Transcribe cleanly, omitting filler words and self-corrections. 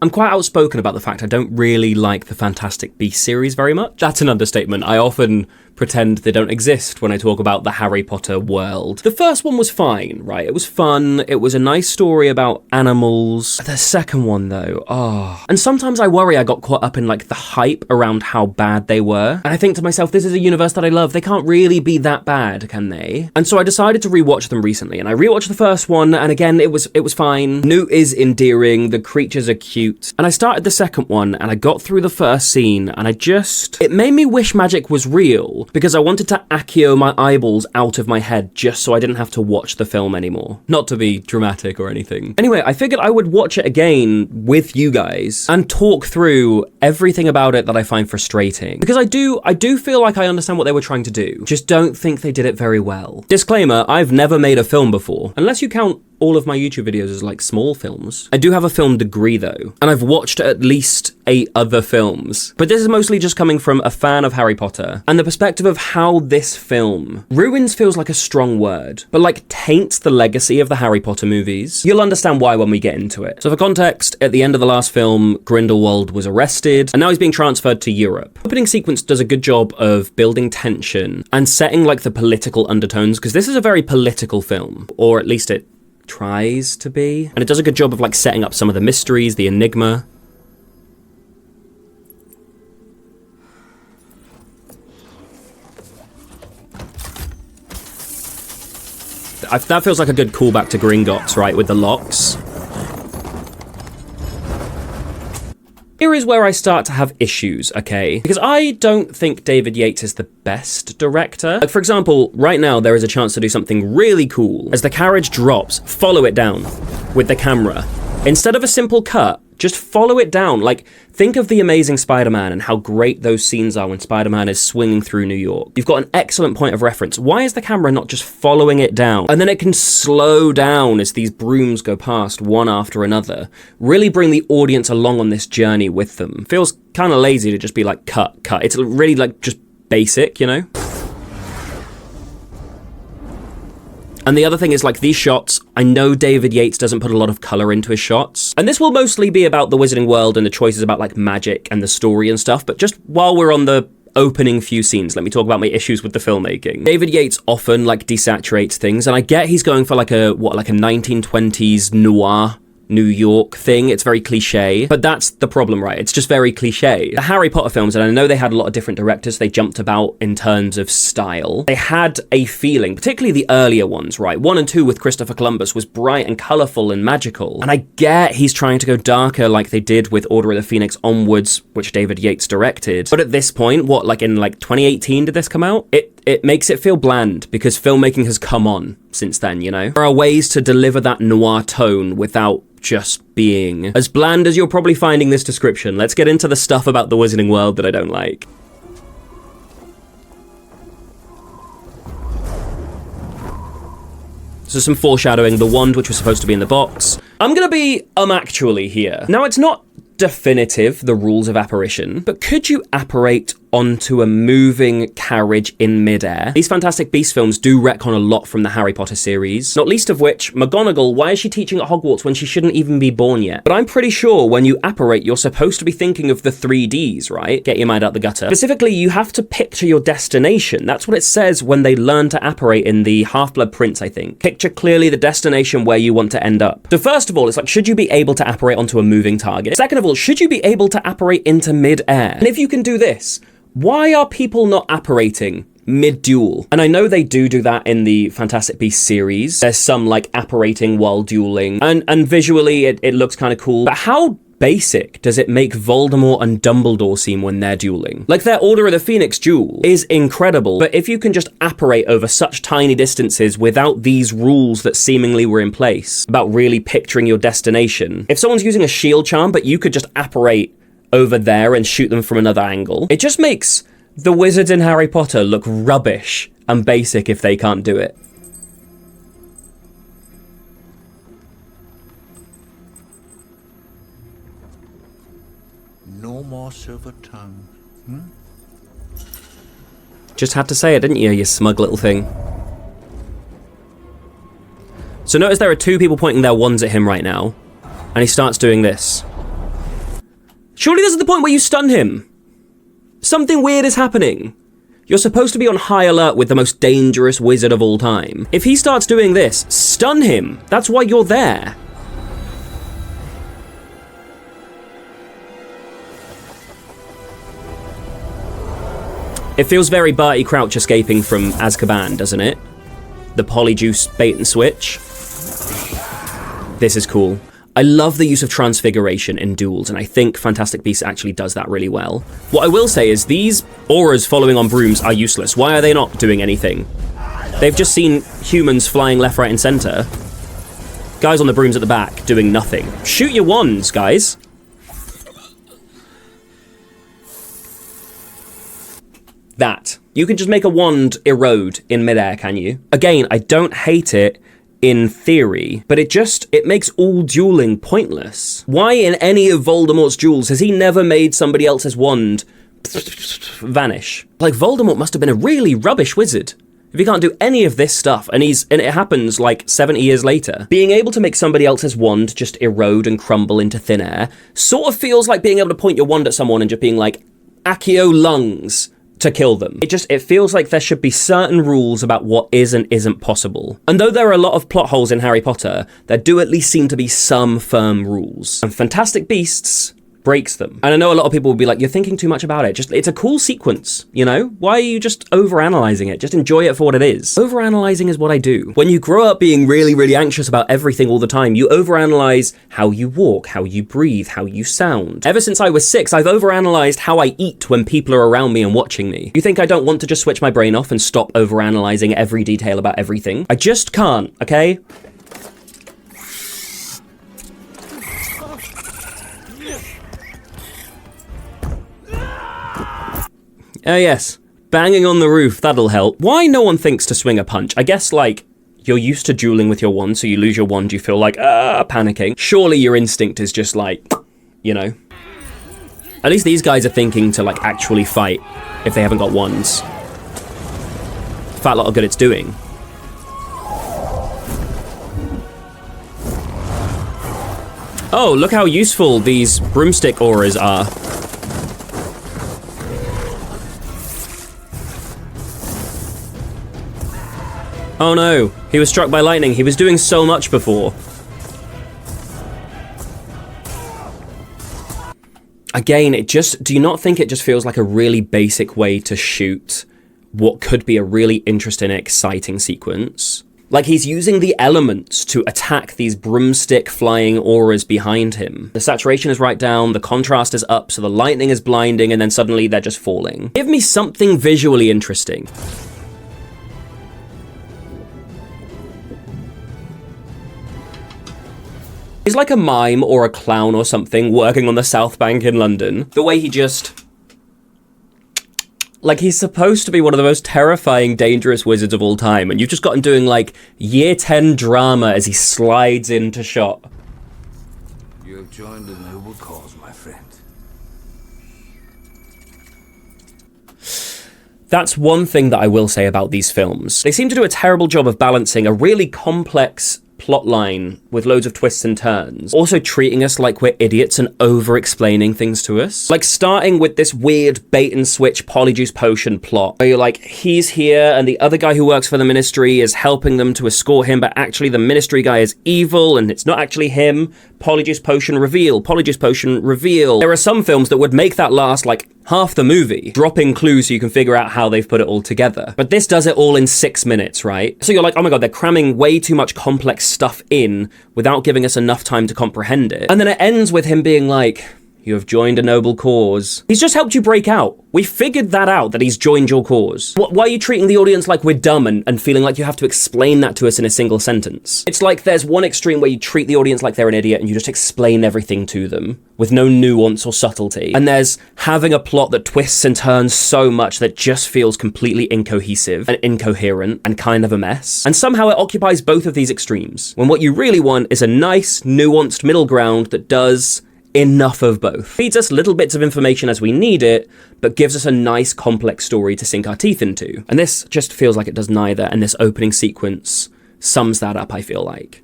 I'm quite outspoken about the fact I don't really like the Fantastic Beasts series very much. That's an understatement. I often pretend they don't exist when I talk about the Harry Potter world. The first one was fine, right? It was fun. It was a nice story about animals. The second one, though, And sometimes I worry I got caught up in, like, the hype around how bad they were. And I think to myself, this is a universe that I love. They can't really be that bad, can they? And so I decided to rewatch them recently. And I rewatched the first one, and again, it was fine. Newt is endearing. The creatures are cute. And I started the second one, and I got through the first scene, and it made me wish magic was real, because I wanted to Accio my eyeballs out of my head just so I didn't have to watch the film anymore. Not to be dramatic or anything. Anyway, I figured I would watch it again with you guys and talk through everything about it that I find frustrating. Because I do feel like I understand what they were trying to do. Just don't think they did it very well. Disclaimer, I've never made a film before. Unless you count all of my YouTube videos as like small films. I do have a film degree though, and I've watched at least 8 other films. But this is mostly just coming from a fan of Harry Potter, and the perspective of how this film ruins feels like a strong word, but like taints the legacy of the Harry Potter movies. You'll understand why when we get into it. So for context, at the end of the last film, Grindelwald was arrested, and now he's being transferred to Europe. The opening sequence does a good job of building tension and setting like the political undertones, because this is a very political film, or at least it tries to be, and it does a good job of like setting up some of the mysteries, the enigma. That feels like a good callback to Gringotts, right, with the locks. Here is where I start to have issues, okay? Because I don't think David Yates is the best director. Like, for example, right now there is a chance to do something really cool. As the carriage drops, follow it down with the camera. Instead of a simple cut, just follow it down. Like, think of The Amazing Spider-Man and how great those scenes are when Spider-Man is swinging through New York. You've got an excellent point of reference. Why is the camera not just following it down? And then it can slow down as these brooms go past one after another. Really bring the audience along on this journey with them. Feels kind of lazy to just be like, cut. It's really like just basic, you know? And the other thing is, like, these shots, I know David Yates doesn't put a lot of color into his shots. And this will mostly be about the Wizarding World and the choices about, like, magic and the story and stuff. But just while we're on the opening few scenes, let me talk about my issues with the filmmaking. David Yates often, like, desaturates things. And I get he's going for, like a 1920s noir New York thing. It's very cliche, but that's the problem, right? It's just very cliche. The Harry Potter films, and I know they had a lot of different directors, they jumped about in terms of style. They had a feeling, particularly the earlier ones, right? 1 and 2 with Christopher Columbus was bright and colorful and magical. And I get he's trying to go darker like they did with Order of the Phoenix onwards, which David Yates directed. But at this point, in 2018 did this come out? It makes it feel bland because filmmaking has come on since then, you know? There are ways to deliver that noir tone without just being as bland as you're probably finding this description. Let's get into the stuff about the Wizarding World that I don't like. So some foreshadowing, the wand which was supposed to be in the box. I'm gonna be actually here. Now it's not definitive, the rules of apparition, but could you apparate onto a moving carriage in midair? These Fantastic Beasts films do retcon a lot from the Harry Potter series, not least of which, McGonagall, why is she teaching at Hogwarts when she shouldn't even be born yet? But I'm pretty sure when you apparate, you're supposed to be thinking of the 3Ds, right? Get your mind out the gutter. Specifically, you have to picture your destination. That's what it says when they learn to apparate in the Half-Blood Prince, I think. Picture clearly the destination where you want to end up. So first of all, it's like, should you be able to apparate onto a moving target? Second of all, should you be able to apparate into mid-air? And if you can do this, why are people not apparating mid-duel? And I know they do that in the Fantastic Beasts series. There's some like apparating while dueling, and visually it looks kind of cool. But how basic does it make Voldemort and Dumbledore seem when they're dueling? Like, their Order of the Phoenix duel is incredible, but if you can just apparate over such tiny distances without these rules that seemingly were in place about really picturing your destination, if someone's using a shield charm but you could just apparate over there and shoot them from another angle, it just makes the wizards in Harry Potter look rubbish and basic if they can't do it. No more silver tongue. Just had to say it, didn't you, you smug little thing? So notice there are 2 people pointing their wands at him right now, and he starts doing this. Surely this is the point where you stun him. Something weird is happening. You're supposed to be on high alert with the most dangerous wizard of all time. If he starts doing this, stun him. That's why you're there. It feels very Barty Crouch escaping from Azkaban, doesn't it? The Polyjuice bait and switch. This is cool. I love the use of transfiguration in duels, and I think Fantastic Beasts actually does that really well. What I will say is these auras following on brooms are useless. Why are they not doing anything? They've just seen humans flying left, right, and center. Guys on the brooms at the back doing nothing. Shoot your wands, guys. That. You can just make a wand erode in midair, can you? Again, I don't hate it in theory, but it makes all dueling pointless. Why in any of Voldemort's duels has he never made somebody else's wand vanish? Like, Voldemort must have been a really rubbish wizard if he can't do any of this stuff, and it happens like 70 years later. Being able to make somebody else's wand just erode and crumble into thin air sort of feels like being able to point your wand at someone and just being like, Accio lungs, to kill them. It feels like there should be certain rules about what is and isn't possible. And though there are a lot of plot holes in Harry Potter, there do at least seem to be some firm rules. And Fantastic Beasts breaks them. And I know a lot of people will be like, you're thinking too much about it. It's a cool sequence, you know? Why are you just overanalyzing it? Just enjoy it for what it is. Overanalyzing is what I do. When you grow up being really, really anxious about everything all the time, you overanalyze how you walk, how you breathe, how you sound. Ever since I was 6, I've overanalyzed how I eat when people are around me and watching me. You think I don't want to just switch my brain off and stop overanalyzing every detail about everything? I just can't, okay? Oh yes, banging on the roof, that'll help. Why no one thinks to swing a punch? I guess, like, you're used to dueling with your wand, so you lose your wand, you feel like, panicking. Surely your instinct is just like, you know. At least these guys are thinking to, like, actually fight if they haven't got wands. Fat lot of good it's doing. Oh, look how useful these broomstick auras are. Oh no, he was struck by lightning. He was doing so much before. Again, do you not think it just feels like a really basic way to shoot what could be a really interesting and exciting sequence? Like, he's using the elements to attack these broomstick flying auras behind him. The saturation is right down, the contrast is up, so the lightning is blinding, and then suddenly they're just falling. Give me something visually interesting. He's like a mime or a clown or something working on the South Bank in London. The way he just... Like, he's supposed to be one of the most terrifying, dangerous wizards of all time, and you've just got him doing, like, year 10 drama as he slides into shot. You have joined a noble cause, my friend. That's one thing that I will say about these films. They seem to do a terrible job of balancing a really complex plotline with loads of twists and turns, also treating us like we're idiots and over-explaining things to us. Like, starting with this weird bait and switch polyjuice potion plot, where you're like, he's here and the other guy who works for the ministry is helping them to escort him, but actually the ministry guy is evil and it's not actually him. Polyjuice potion reveal, polyjuice potion reveal. There are some films that would make that last like half the movie, dropping clues so you can figure out how they've put it all together. But this does it all in 6 minutes, right? So you're like, oh my god, they're cramming way too much complex stuff in without giving us enough time to comprehend it. And then it ends with him being like, you have joined a noble cause. He's just helped you break out. We figured that out, that he's joined your cause. Why are you treating the audience like we're dumb and feeling like you have to explain that to us in a single sentence? It's like there's one extreme where you treat the audience like they're an idiot and you just explain everything to them with no nuance or subtlety. And there's having a plot that twists and turns so much that just feels completely incohesive and incoherent and kind of a mess. And somehow it occupies both of these extremes, when what you really want is a nice, nuanced middle ground that does enough of both. Feeds us little bits of information as we need it, but gives us a nice complex story to sink our teeth into. And this just feels like it does neither, and this opening sequence sums that up, I feel like.